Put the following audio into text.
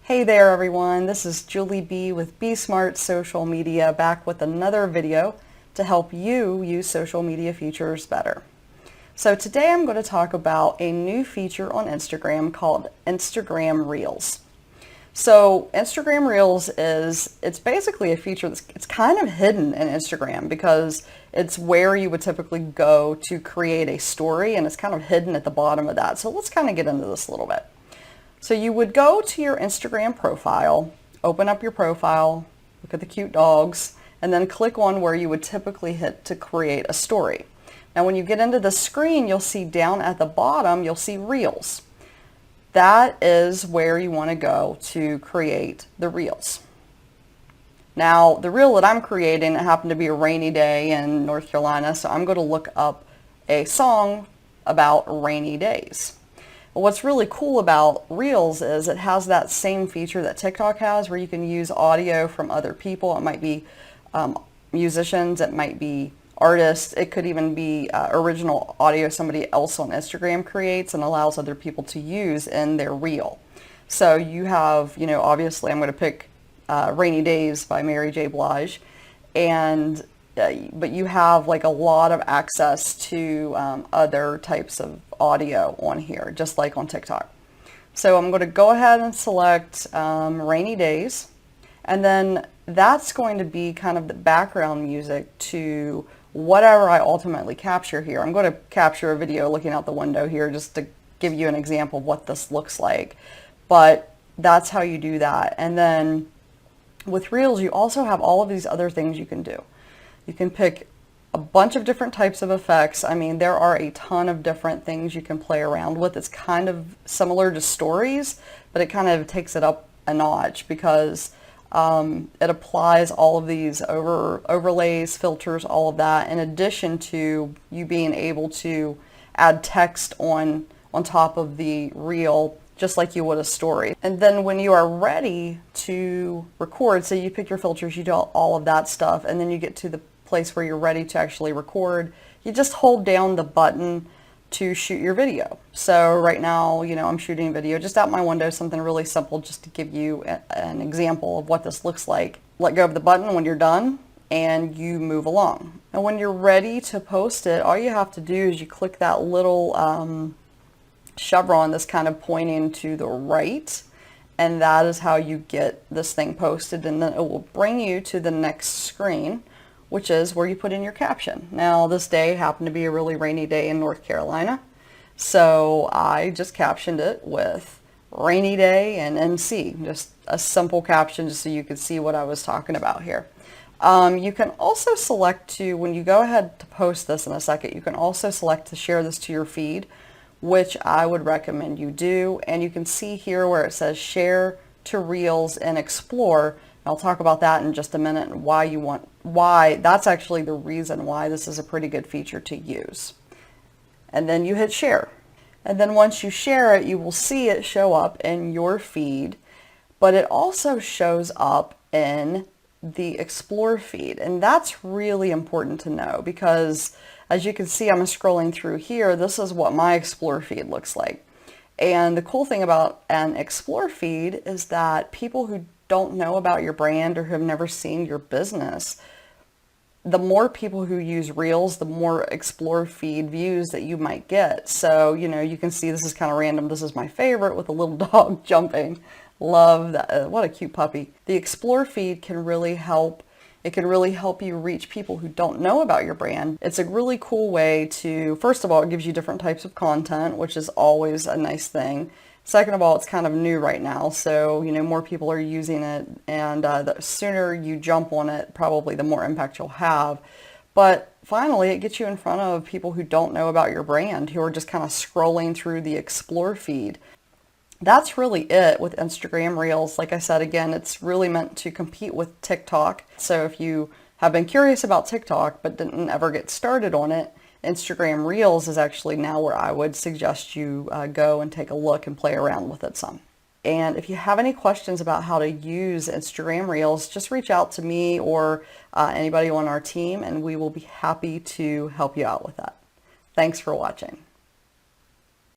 Hey there everyone, this is Julie B with Be Smart Social Media, back with another video to help you use social media features better. So today I'm going to talk about a new feature on Instagram called Instagram Reels. So Instagram Reels it's basically a feature it's kind of hidden in Instagram because it's where you would typically go to create a story, and it's kind of hidden at the bottom of that. So let's kind of get into this a little bit. So you would go to your Instagram profile, open up your profile, look at the cute dogs, and then click on where you would typically hit to create a story. Now when you get into the screen, you'll see down at the bottom, you'll see Reels. That is where you want to go to create the Reels. Now the reel that I'm creating, it happened to be a rainy day in North Carolina, so I'm going to look up a song about rainy days. What's really cool about Reels is it has that same feature that TikTok has, where you can use audio from other people. It might be musicians, it might be artists, it could even be original audio somebody else on Instagram creates and allows other people to use in their reel. So you have, obviously I'm going to pick Rainy Days by Mary J. Blige, and but you have like a lot of access to other types of audio on here, just like on TikTok. So I'm going to go ahead and select Rainy Days, and then that's going to be kind of the background music to whatever I ultimately capture here. I'm going to capture a video looking out the window here just to give you an example of what this looks like, but that's how you do that. And then with Reels, you also have all of these other things you can do. You can pick a bunch of different types of effects. I mean, there are a ton of different things you can play around with. It's kind of similar to stories, but it kind of takes it up a notch because it applies all of these overlays, filters, all of that, in addition to you being able to add text on top of the reel, just like you would a story. And then when you are ready to record, so you pick your filters, you do all of that stuff, and then you get to the place where you're ready to actually record, you just hold down the button to shoot your video. So right now, I'm shooting a video just out my window, something really simple just to give you an example of what this looks like. Let go of the button when you're done and you move along. And when you're ready to post it, all you have to do is you click that little chevron that's kind of pointing to the right, and that is how you get this thing posted, and then it will bring you to the next screen, which is where you put in your caption. Now this day happened to be a really rainy day in North Carolina, so I just captioned it with rainy day and NC, just a simple caption just so you could see what I was talking about here. You can also select to, when you go ahead to post this in a second, you can also select to share this to your feed, which I would recommend you do. And you can see here where it says share to Reels and Explore. I'll talk about that in just a minute and why that's actually the reason why this is a pretty good feature to use. And then you hit share. And then once you share it, you will see it show up in your feed, but it also shows up in the Explore feed. And that's really important to know because as you can see, I'm scrolling through here. This is what my Explore feed looks like. And the cool thing about an Explore feed is that people who don't know about your brand or who have never seen your business, the more people who use Reels, the more Explore feed views that you might get. So, you can see this is kind of random. This is my favorite with a little dog jumping. Love that. What a cute puppy. The Explore feed can really help. It can really help you reach people who don't know about your brand. It's a really cool way to, first of all, it gives you different types of content, which is always a nice thing. Second of all, it's kind of new right now, so more people are using it, and the sooner you jump on it, probably the more impact you'll have. But finally, it gets you in front of people who don't know about your brand, who are just kind of scrolling through the Explore feed. That's really it with Instagram Reels. Like I said, again, it's really meant to compete with TikTok. So if you have been curious about TikTok but didn't ever get started on it, Instagram Reels is actually now where I would suggest you go and take a look and play around with it some. And if you have any questions about how to use Instagram Reels, just reach out to me or anybody on our team, and we will be happy to help you out with that. Thanks for watching.